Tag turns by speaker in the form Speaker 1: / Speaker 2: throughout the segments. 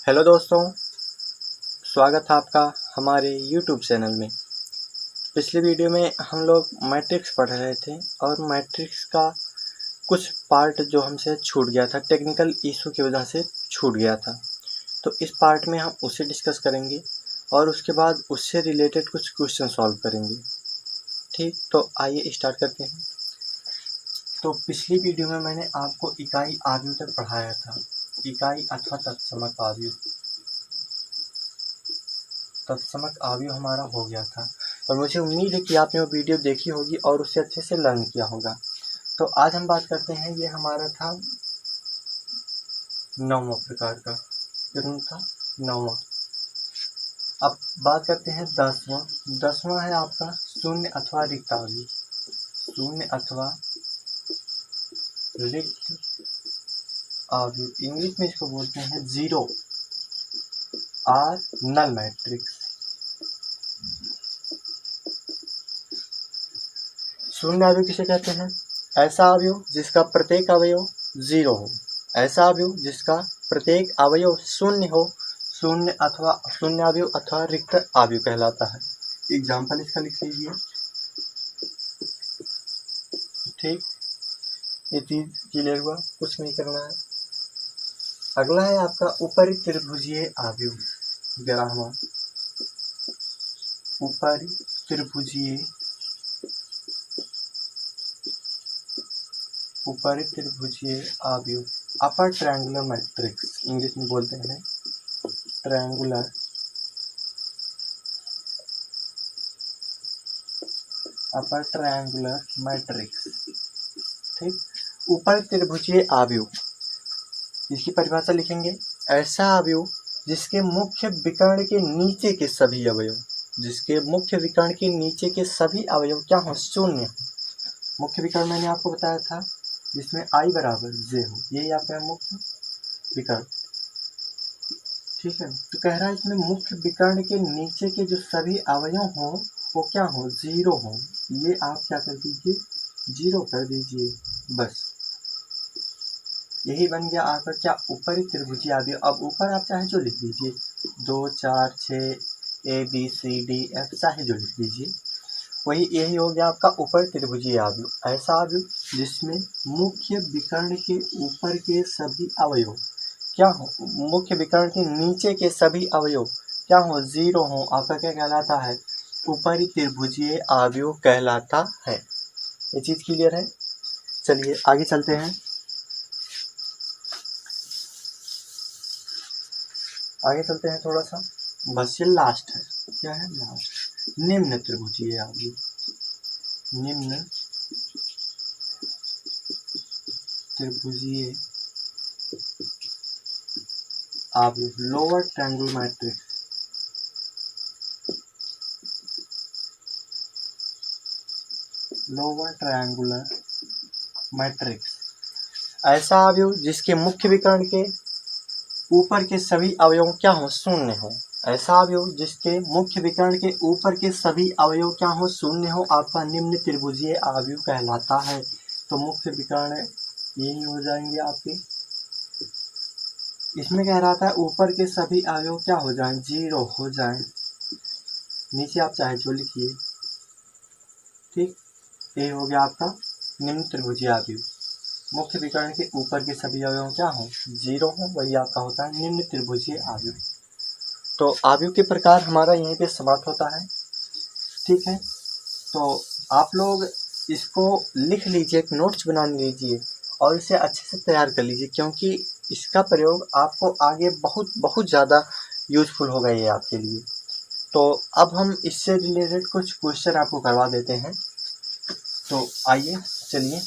Speaker 1: Hello दोस्तों, स्वागत है आपका हमारे YouTube चैनल में। पिछली वीडियो में हम लोग मैट्रिक्स पढ़ रहे थे और मैट्रिक्स का कुछ पार्ट जो हमसे छूट गया था, टेक्निकल इशू की वजह से छूट गया था। तो इस पार्ट में हम उसे डिस्कस करेंगे और उसके बाद उससे रिलेटेड कुछ क्वेश्चन सॉल्व करेंगे। ठीक, तो आइए स्टार्ट करते हैं। तो पिछली वीडियो में मैंने आपको इकाई आव्यूह तक पढ़ाया था, इकाई अथवा तत्समक आव्यूह। तत्समक आव्यूह हमारा हो गया था और मुझे उम्मीद है कि आपने वो वीडियो देखी होगी और उसे अच्छे से लर्न किया होगा। तो आज हम बात करते हैं, ये हमारा था 9वां प्रकार का। कितना था? 9वां। अब बात करते हैं 10वां। 10वां है आपका शून्य अथवा रिक्त आव्यूह। शून्य अथवा रिक्त आव्यूह, इंग्लिश में इसको बोलते हैं जीरो आर नल मैट्रिक्स। शून्य आव्यूह किसे कहते हैं? ऐसा आव्यूह जिसका प्रत्येक अवयव जीरो हो, ऐसा आव्यूह जिसका प्रत्येक अवयव शून्य हो, शून्य आव्यूह अथवा रिक्त आव्यूह कहलाता है। एग्जाम्पल इसका लिख लीजिए। ठीक, ये चीज क्लियर हुआ, कुछ नहीं करना है। अगला है आपका ऊपरी त्रिभुजीय आव्यूह। 11वां ऊपरी त्रिभुजीय आव्यूह, अपर ट्रायंगुलर मैट्रिक्स, इंग्लिश में बोलते हैं ट्रायंगुलर अपर ट्रायंगुलर मैट्रिक्स। ठीक, ऊपर त्रिभुजीय आव्यूह, इसकी परिभाषा लिखेंगे। ऐसा आव्यूह जिसके मुख्य विकर्ण के नीचे के सभी अवयव, जिसके मुख्य विकर्ण के नीचे के सभी अवयव क्या हो? शून्य। मुख्य विकर्ण मैंने आपको बताया था जिसमें I बराबर J हो, यही आपका मुख्य विकर्ण। ठीक है, तो कह रहा है इसमें मुख्य विकर्ण के नीचे के जो सभी अवयव हो वो क्या हो? जीरो हो। ये आप क्या कर दीजिए? जीरो कर दीजिए, बस। यही बन गया आपका क्या? ऊपरी त्रिभुजीय आव्यूह। अब ऊपर आप चाहे जो लिख दीजिए, 2 4 6 ABCDF, चाहे जो लिख दीजिए, यही हो गया आपका ऊपर त्रिभुजीय आव्यूह। ऐसा आव्यूह जिसमें मुख्य विकर्ण के ऊपर के सभी अवयव क्या हो? मुख्य विकर्ण के नीचे के सभी अवयव क्या हो? जीरो हो। आपका क्या कहलाता है? ऊपरी त्रिभुजीय आव्यूह कहलाता है। ये चीज क्लियर है? चलिए आगे चलते हैं। थोड़ा सा, बस ये लास्ट है। क्या है? लास्ट। निम्न त्रिभुजीय आव्यूह। निम्न त्रिभुजीय आव्यूह, lower triangular matrix. Lower triangular matrix, ऐसा आव्यूह जिसके मुख्य विकर्ण के ऊपर के सभी अवयव क्या हो? शून्य हो। ऐसा आव्यूह जिसके मुख्य विकर्ण के ऊपर के सभी अवयव क्या हो? शून्य हो, आपका निम्न त्रिभुजीय आव्यूह कहलाता है। तो मुख्य विकर्ण यही हो जाएंगे आपके। इसमें कह रहा था ऊपर के सभी अवयव क्या हो जाएं? जीरो हो जाएं। नीचे आप चाहे जो लिखिए। ठीक, ये हो गया आपका निम्न त्रिभुजीय आव्यूह। मुख्य विकर्ण के ऊपर के सभी अवयव क्या हो? जीरो हो, वही आपका होता है निम्न त्रिभुजीय आव्यूह। तो आव्यूह के प्रकार हमारा यहीं पे समाप्त होता है। ठीक है, तो आप लोग इसको लिख लीजिए, एक नोट्स बना लीजिए और इसे अच्छे से तैयार कर लीजिए, क्योंकि इसका प्रयोग आपको आगे बहुत बहुत ज़्यादा यूजफुल होगा ये आपके लिए। तो अब हम इससे रिलेटेड कुछ क्वेश्चन आपको करवा देते हैं। तो आइए चलिए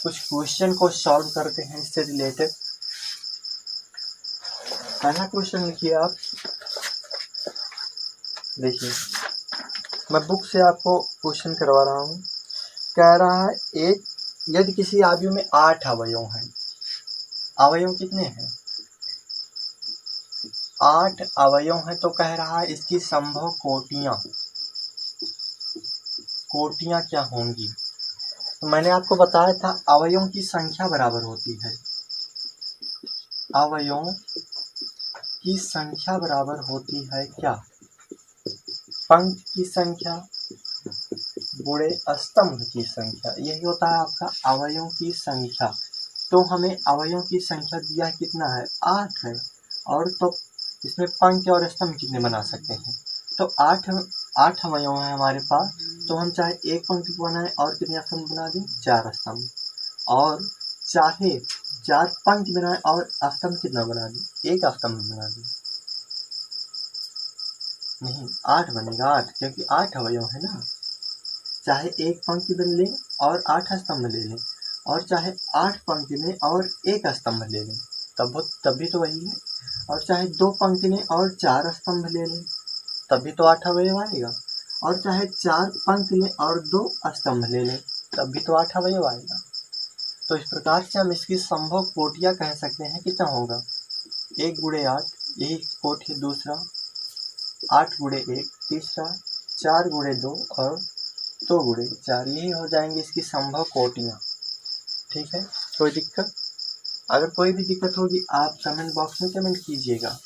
Speaker 1: कुछ क्वेश्चन को सॉल्व करते हैं इससे रिलेटेड। पहला क्वेश्चन लिखिए आप। देखिए, मैं बुक से आपको क्वेश्चन करवा रहा हूँ। कह रहा है एक यदि किसी आव्यूह में 8 अवयव हैं। अवयव कितने हैं? 8 अवयव हैं। तो कह रहा है इसकी संभव कोटियां क्या होंगी? तो मैंने आपको बताया था अवयवों की संख्या बराबर होती है अवयवों की संख्या बराबर होती है क्या? पंक्ति की संख्या गुणे स्तंभ की संख्या, यही होता है आपका अवयवों की संख्या। तो हमें अवयवों की संख्या दिया कितना है? 8 है। और तो इसमें पंक्ति और स्तंभ कितने बना सकते हैं? तो 8 अवयव है हमारे पास। तो हम चाहे एक पंक्ति बनाएं और कितने स्तंभ बना दें? 4 स्तंभ। और चाहे 4 पंक्ति बनाएं और स्तंभ कितना बना दें? एक स्तंभ बना दें। नहीं, 8 बनेगा, 8, क्योंकि 8 अवयव है ना। चाहे एक पंक्ति बन लें और 8 स्तंभ ले लें, और चाहे 8 पंक्ति लें और एक स्तंभ ले लें, तब भी तो वही है। और चाहे 2 पंक्ति लें और 4 स्तंभ ले लें, तब भी तो 8 अवयव आएगा। और चाहे 4 पंक्ति लें और 2 स्तंभ ले लें, तब भी तो 8 अवयव आएगा। तो इस प्रकार से हम इसकी संभव कोटियां कह सकते हैं। कितना होगा? 1 गुणे 8, यही कोटि दूसरा, 8 गुणे 1 तीसरा, 4 गुणे 2 और 2 गुणे 4, यही हो जाएंगे इसकी संभव कोटियां। ठीक है, कोई दिक्कत? अगर कोई भी दिक्कत होगी आप कमेंट बॉक्स में कमेंट कीजिएगा।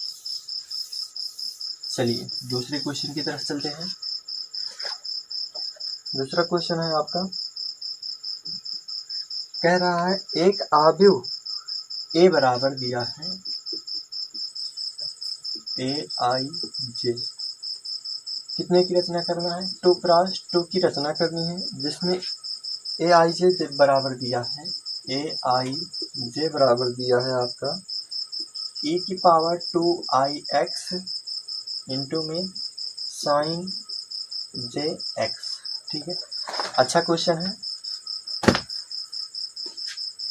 Speaker 1: चलिए दूसरे क्वेश्चन की तरफ चलते हैं। दूसरा क्वेश्चन है आपका, कह रहा है एक आव्यूह ए बराबर दिया है AIJ, कितने की रचना करना है? 2 × 2 की रचना करनी है, जिसमें AIJ बराबर दिया है, AIJ बराबर दिया है आपका e⁻²ix इंटू में sin jx। ठीक है, अच्छा क्वेश्चन है।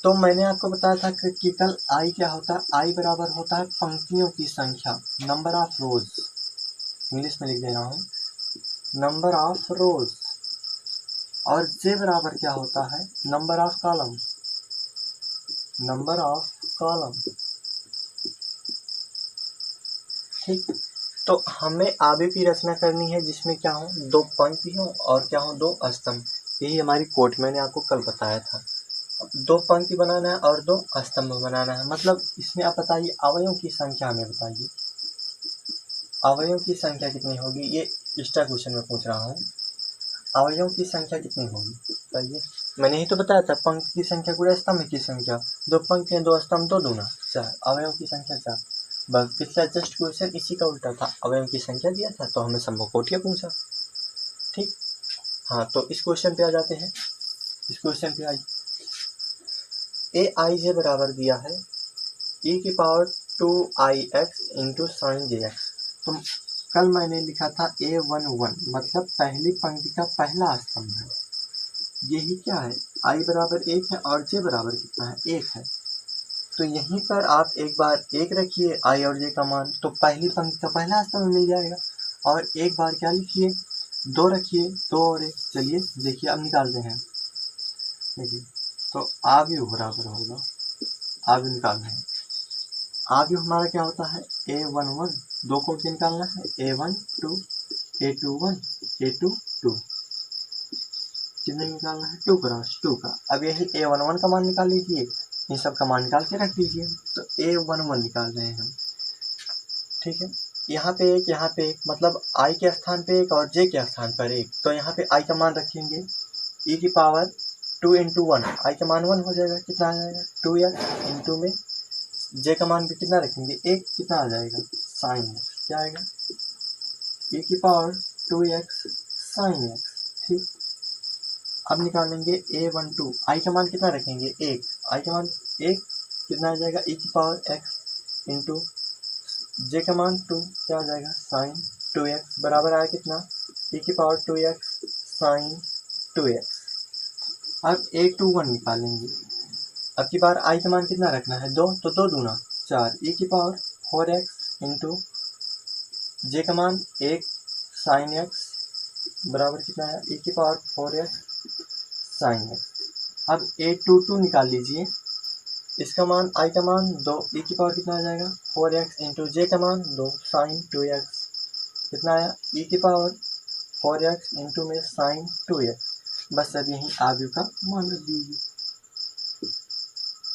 Speaker 1: तो मैंने आपको बताया था कि कल आई क्या होता है? आई बराबर होता है पंक्तियों की संख्या, नंबर ऑफ रोज। इंग्लिश में लिख दे रहा हूँ, नंबर ऑफ रोज। और जे बराबर क्या होता है? Number of column, number of column. ठीक, तो हमें आगे की रचना करनी है जिसमें क्या हो? 2 पंक्ति हो और क्या हो? 2 स्तंभ। यही हमारी कोट मैंने आपको कल बताया था। 2 पंक्ति बनाना है और 2 स्तंभ बनाना है। मतलब इसमें आप बताइए अवयवों की संख्या हमें बताइए, अवयवों की संख्या कितनी होगी? ये एक्स्ट्रा क्वेश्चन में पूछ रहा हूँ, अवयवों की संख्या कितनी होगी बताइए। मैंने ही तो बताया था पंक्ति की संख्या गुणे स्तंभ की संख्या, 2 पंक्तियां 2 स्तंभ 2 दूना 4, अवयवों की संख्या 4। बस पिछला जस्ट क्वेश्चन इसी का उल्टा था, अवयवों की संख्या दिया था तो हमें संभव कोटियां पूछा। ठीक, हाँ, तो इस क्वेश्चन पे आ जाते हैं। इस क्वेश्चन पे आई AIJ बराबर दिया है e⁻²ix इंटू sin jx। तो कल मैंने लिखा था A11, मतलब पहली पंक्ति का पहला स्तंभ है। यही क्या है? I बराबर 1 है और J बराबर कितना है? 1 है। तो यहीं पर आप एक बार 1 रखिए I और J का मान, तो पहली पंक्ति का पहला स्तंभ मिल जाएगा। और एक बार क्या लिखिए? 2 रखिए, 2 और 1। चलिए देखिए अब निकालते हैं। देखिए, तो आव्यूह बराबर होगा, आव्यूह निकालना है। आव्यूह हमारा क्या होता है? A11, 2 को निकालना है, A12, A21, A22, कितने निकालना है? 2 × 2 का। अब यही A11 का मान निकाल लीजिए, इन सब का मान निकाल के रख दीजिए। तो A11 निकाल रहे हैं हम। ठीक है, यहाँ पे एक, यहाँ पे एक, मतलब I के स्थान पे 1 और J के स्थान पर 1। तो यहाँ पे I का मान रखेंगे e⁻² इंटू 1, I का मान 1 हो जाएगा। कितना आ जाएगा? 2x इंटू में J का मान भी कितना रखेंगे? 1। कितना आ जाएगा? sin x। क्या आएगा? e⁻²x sin x। ठीक, अब निकालेंगे A12, I का मान कितना रखेंगे? 1, I का मान 1, कितना आ जाएगा? e⁻x इंटू J का मान 2, क्या आ जाएगा? sin 2x बराबर आया कितना? e⁻²x sin 2x। अब A21 निकालेंगे। अब की बार I का मान कितना रखना है? 2, तो 2 दूना 4, e⁻4x इंटू J का मान 1 sin x बराबर कितना है? e⁻4x sin x। अब A22 निकाल लीजिए, इसका मान I का मान 2, e की पावर कितना आ जाएगा? 4x इंटू J का मान 2 sin 2x, कितना आया? e⁻4x इंटू में sin 2x। बस अब यही आव्यूह का मान रख दीजिए।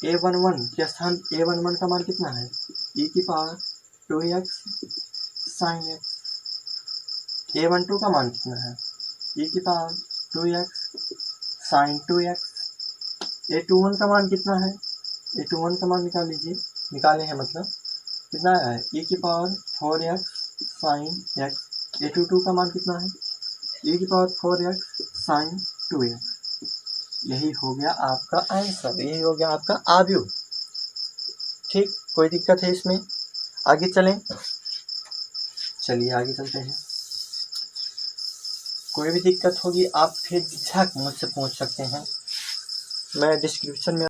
Speaker 1: A11 के स्थान A11 का मान कितना है? e⁻² 2x sine x. a12 का मान कितना है, e की power 2x sign 2x। a21 का मान कितना है, a21 का मान निकाल लीजिए, निकाले हैं मतलब कितना है, e की power 4x sign x। a22 का मान कितना है, e की पावर 4x साइन 2x। यही हो गया आपका आंसर, यही हो गया आपका आव्यूह। ठीक, कोई दिक्कत है इसमें, आगे चलें, चलिए आगे चलते हैं। कोई भी दिक्कत होगी आप फिर झक मुझसे पूछ सकते हैं, मैं डिस्क्रिप्शन में